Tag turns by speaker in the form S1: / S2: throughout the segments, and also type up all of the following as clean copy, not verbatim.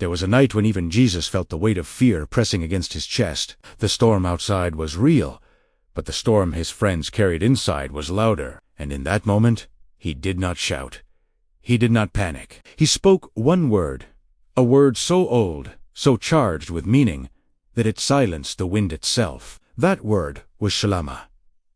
S1: There was a night when even Jesus felt the weight of fear pressing against his chest. The storm outside was real, but the storm his friends carried inside was louder, and in that moment, he did not shout. He did not panic. He spoke one word, a word so old, so charged with meaning, that it silenced the wind itself. That word was shalama.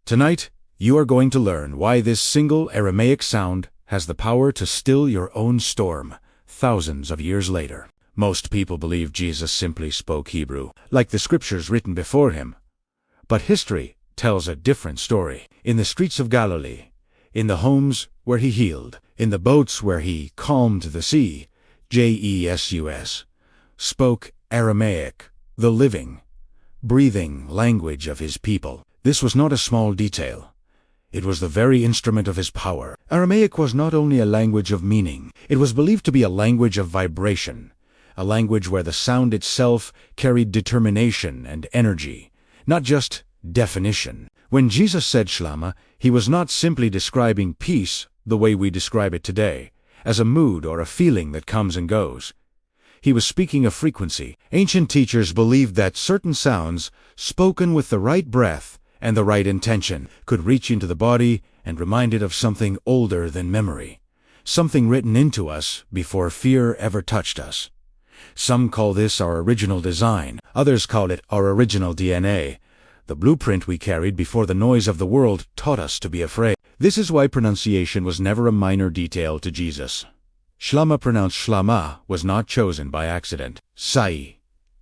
S1: Tonight, you are going to learn why this single Aramaic sound has the power to still your own storm, thousands of years later. Most people believe Jesus simply spoke Hebrew, like the scriptures written before him. But history tells a different story. In the streets of Galilee, in the homes where he healed, in the boats where he calmed the sea, Jesus spoke Aramaic, the living, breathing language of his people. This was not a small detail. It was the very instrument of his power. Aramaic was not only a language of meaning, it was believed to be a language of vibration, a language where the sound itself carried determination and energy, not just definition. When Jesus said shlama, he was not simply describing peace the way we describe it today, as a mood or a feeling that comes and goes. He was speaking a frequency. Ancient teachers believed that certain sounds, spoken with the right breath and the right intention, could reach into the body and remind it of something older than memory, something written into us before fear ever touched us. Some call this our original design. Others call it our original DNA, the blueprint we carried before the noise of the world taught us to be afraid. This is why pronunciation was never a minor detail to Jesus. Shlama, pronounced shlama, was not chosen by accident. Say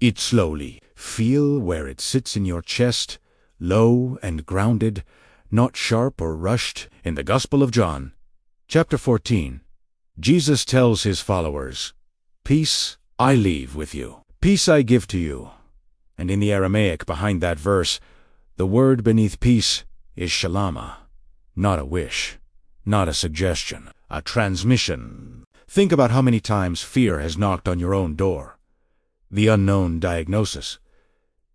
S1: it slowly. Feel where it sits in your chest, low and grounded, not sharp or rushed. In the Gospel of John, chapter 14, Jesus tells his followers, "Peace I leave with you. Peace I give to you." And in the Aramaic behind that verse, the word beneath peace is shalama. Not a wish, not a suggestion, a transmission. Think about how many times fear has knocked on your own door. The unknown diagnosis,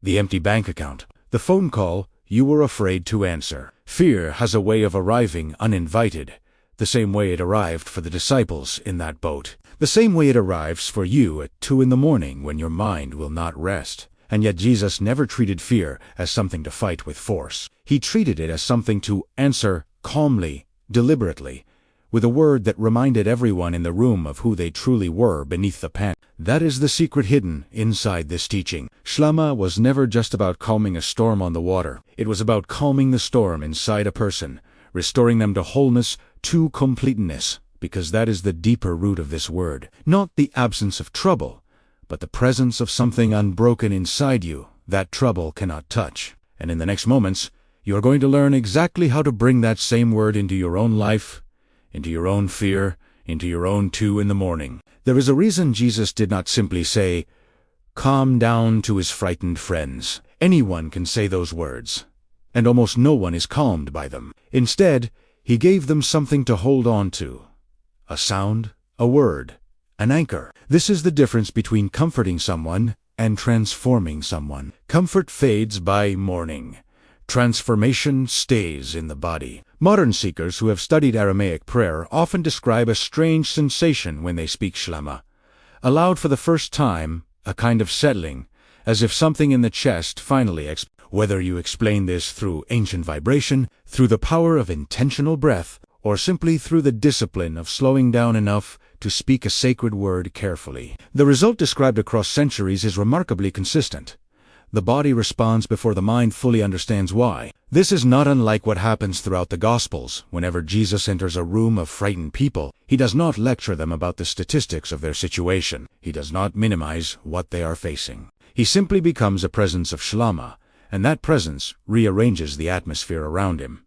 S1: the empty bank account, the phone call you were afraid to answer. Fear has a way of arriving uninvited, the same way it arrived for the disciples in that boat, the same way it arrives for you at 2 a.m. when your mind will not rest. And yet Jesus never treated fear as something to fight with force. He treated it as something to answer calmly, deliberately, with a word that reminded everyone in the room of who they truly were beneath the pant. That is the secret hidden inside this teaching. Shlama was never just about calming a storm on the water. It was about calming the storm inside a person, restoring them to wholeness, to completeness, because that is the deeper root of this word. Not the absence of trouble, but the presence of something unbroken inside you that trouble cannot touch. And in the next moments, you are going to learn exactly how to bring that same word into your own life, into your own fear, into your own 2 a.m. There is a reason Jesus did not simply say, "Calm down," to his frightened friends. Anyone can say those words, and almost no one is calmed by them. Instead, he gave them something to hold on to. A sound, a word, an anchor. This is the difference between comforting someone and transforming someone. Comfort fades by morning. Transformation stays in the body. Modern seekers who have studied Aramaic prayer often describe a strange sensation when they speak shlama. Aloud for the first time, a kind of settling, as if something in the chest finally whether you explain this through ancient vibration, through the power of intentional breath, or simply through the discipline of slowing down enough to speak a sacred word carefully. The result described across centuries is remarkably consistent. The body responds before the mind fully understands why. This is not unlike what happens throughout the Gospels. Whenever Jesus enters a room of frightened people, he does not lecture them about the statistics of their situation. He does not minimize what they are facing. He simply becomes a presence of shlama, and that presence rearranges the atmosphere around him.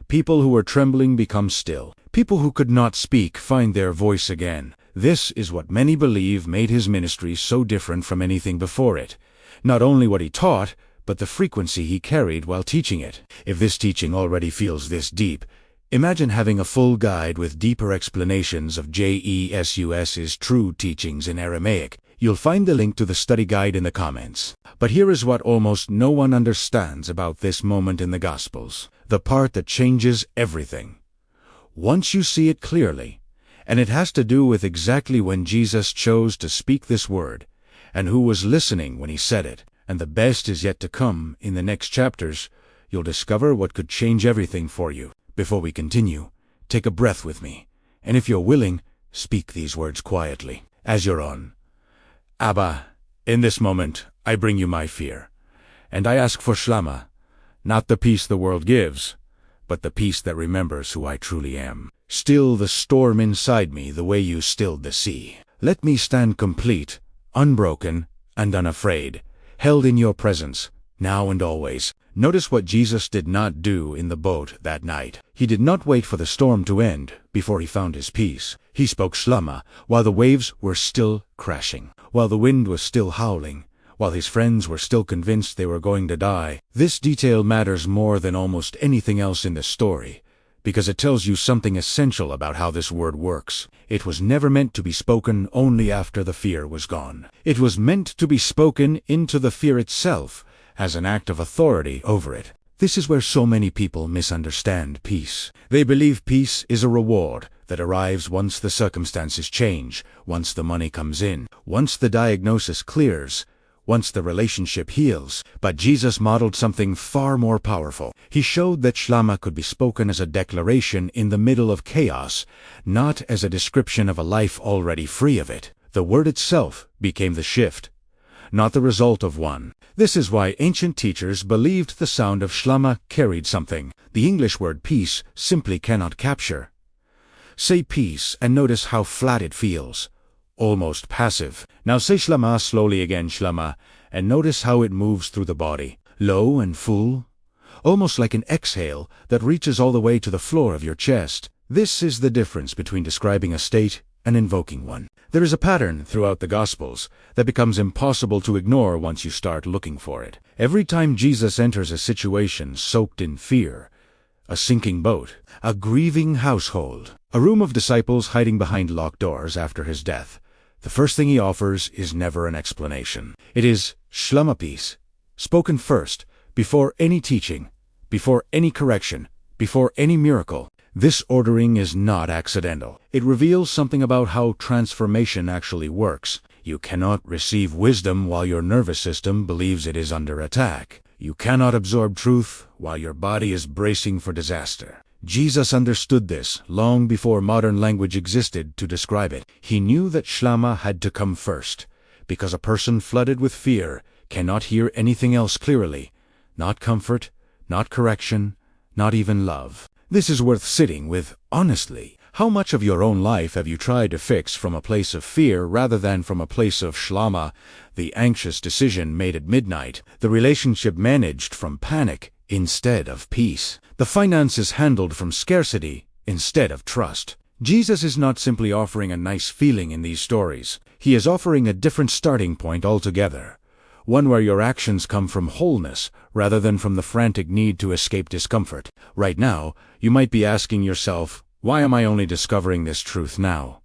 S1: People who were trembling become still. People who could not speak find their voice again. This is what many believe made his ministry so different from anything before it. Not only what he taught, but the frequency he carried while teaching it. If this teaching already feels this deep, imagine having a full guide with deeper explanations of Jesus's true teachings in Aramaic. You'll find the link to the study guide in the comments. But here is what almost no one understands about this moment in the Gospels, the part that changes everything. Once you see it clearly, And it has to do with exactly when Jesus chose to speak this word, and who was listening when he said it. And the best is yet to come. In the next chapters, you'll discover what could change everything for you. Before we continue, take a breath with me, and if you're willing, speak these words quietly, as you're on. Abba, in this moment, I bring you my fear, and I ask for shlama, not the peace the world gives, but the peace that remembers who I truly am. Still the storm inside me the way you stilled the sea. Let me stand complete, unbroken, and unafraid, held in your presence, now and always. Notice what Jesus did not do in the boat that night. He did not wait for the storm to end before he found his peace. He spoke shlama while the waves were still crashing, while the wind was still howling, while his friends were still convinced they were going to die. This detail matters more than almost anything else in the story, because it tells you something essential about how this word works. It was never meant to be spoken only after the fear was gone. It was meant to be spoken into the fear itself, as an act of authority over it. This is where so many people misunderstand peace. They believe peace is a reward that arrives once the circumstances change, once the money comes in, once the diagnosis clears, once the relationship heals. But Jesus modeled something far more powerful. He showed that shlama could be spoken as a declaration in the middle of chaos, not as a description of a life already free of it. The word itself became the shift, not the result of one. This is why ancient teachers believed the sound of shlama carried something the English word peace simply cannot capture. Say peace and notice how flat it feels, almost passive. Now say shlama slowly again, shlama, and notice how it moves through the body, low and full, almost like an exhale that reaches all the way to the floor of your chest. This is the difference between describing a state and invoking one. There is a pattern throughout the Gospels that becomes impossible to ignore once you start looking for it. Every time Jesus enters a situation soaked in fear, a sinking boat, a grieving household, a room of disciples hiding behind locked doors after his death, the first thing he offers is never an explanation. It is shlama peace, spoken first, before any teaching, before any correction, before any miracle. This ordering is not accidental. It reveals something about how transformation actually works. You cannot receive wisdom while your nervous system believes it is under attack. You cannot absorb truth while your body is bracing for disaster. Jesus understood this long before modern language existed to describe it. He knew that shlama had to come first, because a person flooded with fear cannot hear anything else clearly. Not comfort, not correction, not even love. This is worth sitting with honestly. How much of your own life have you tried to fix from a place of fear rather than from a place of shlama, the anxious decision made at midnight, the relationship managed from panic instead of peace, the finances handled from scarcity instead of trust? Jesus is not simply offering a nice feeling in these stories. He is offering a different starting point altogether. One where your actions come from wholeness rather than from the frantic need to escape discomfort. Right now, you might be asking yourself, why am I only discovering this truth now?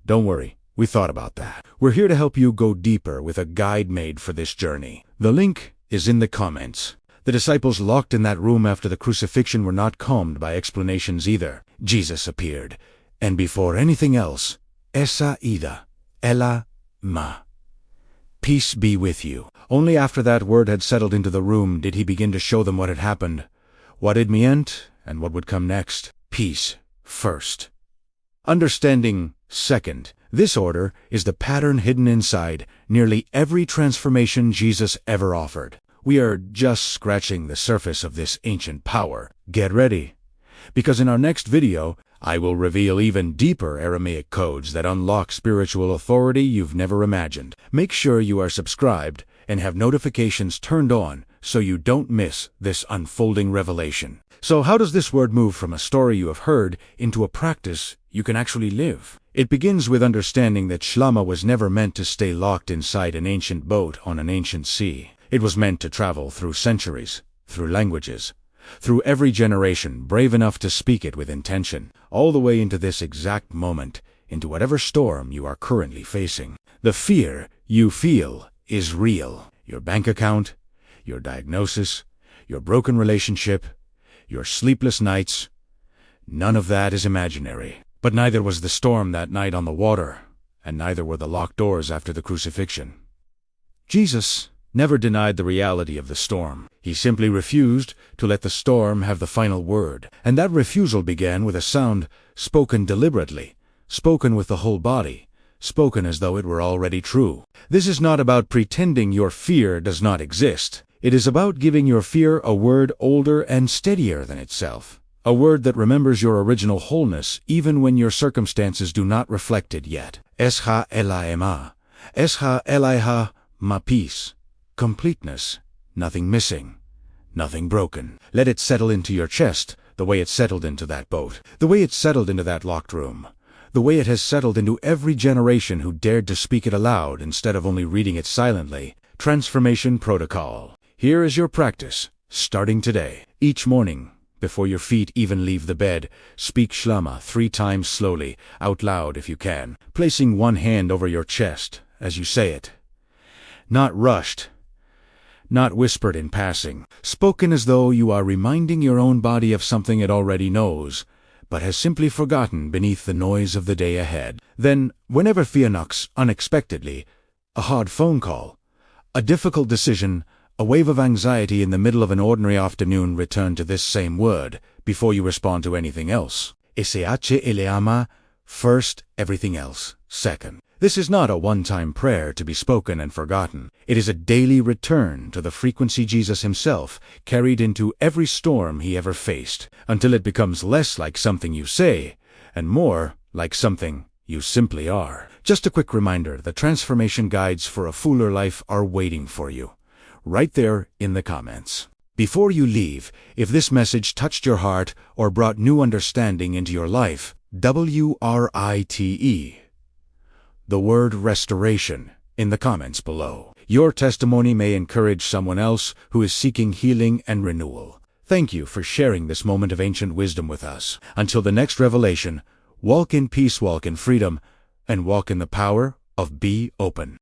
S1: Don't worry, we thought about that. We're here to help you go deeper with a guide made for this journey. The link is in the comments. The disciples locked in that room after the crucifixion were not calmed by explanations either. Jesus appeared, and before anything else, Essa ida, Ella ma. Peace be with you. Only after that word had settled into the room did he begin to show them what had happened, what it meant, and what would come next. Peace first. Understanding second. This order is the pattern hidden inside nearly every transformation Jesus ever offered. We are just scratching the surface of this ancient power. Get ready, because in our next video, I will reveal even deeper Aramaic codes that unlock spiritual authority you've never imagined. Make sure you are subscribed and have notifications turned on so you don't miss this unfolding revelation. So how does this word move from a story you have heard into a practice you can actually live? It begins with understanding that shlama was never meant to stay locked inside an ancient boat on an ancient sea. It was meant to travel through centuries, through languages, through every generation brave enough to speak it with intention, all the way into this exact moment, into whatever storm you are currently facing. The fear you feel is real. Your bank account, your diagnosis, your broken relationship, your sleepless nights, none of that is imaginary. But neither was the storm that night on the water, and neither were the locked doors after the crucifixion. Jesus never denied the reality of the storm. He simply refused to let the storm have the final word, and that refusal began with a sound spoken deliberately, spoken with the whole body, spoken as though it were already true. This is not about pretending your fear does not exist. It is about giving your fear a word older and steadier than itself, a word that remembers your original wholeness even when your circumstances do not reflect it yet. Esha elaema, esha elaiha ma peace. Completeness, nothing missing, nothing broken. Let it settle into your chest the way it settled into that boat, the way it settled into that locked room, the way it has settled into every generation who dared to speak it aloud instead of only reading it silently. Transformation Protocol. Here is your practice, starting today. Each morning, before your feet even leave the bed, speak Shlama 3 times slowly, out loud if you can, placing one hand over your chest as you say it. Not rushed, not whispered in passing, spoken as though you are reminding your own body of something it already knows, but has simply forgotten beneath the noise of the day ahead. Then, whenever fear knocks unexpectedly, a hard phone call, a difficult decision, a wave of anxiety in the middle of an ordinary afternoon, return to this same word before you respond to anything else. Eseache eleama, first, everything else, second. This is not a one-time prayer to be spoken and forgotten. It is a daily return to the frequency Jesus himself carried into every storm he ever faced, until it becomes less like something you say, and more like something you simply are. Just a quick reminder, the transformation guides for a fuller life are waiting for you, right there in the comments. Before you leave, if this message touched your heart or brought new understanding into your life, WRITE. The word restoration in the comments below. Your testimony may encourage someone else who is seeking healing and renewal. Thank you for sharing this moment of ancient wisdom with us. Until the next revelation, walk in peace, walk in freedom, and walk in the power of Be Open.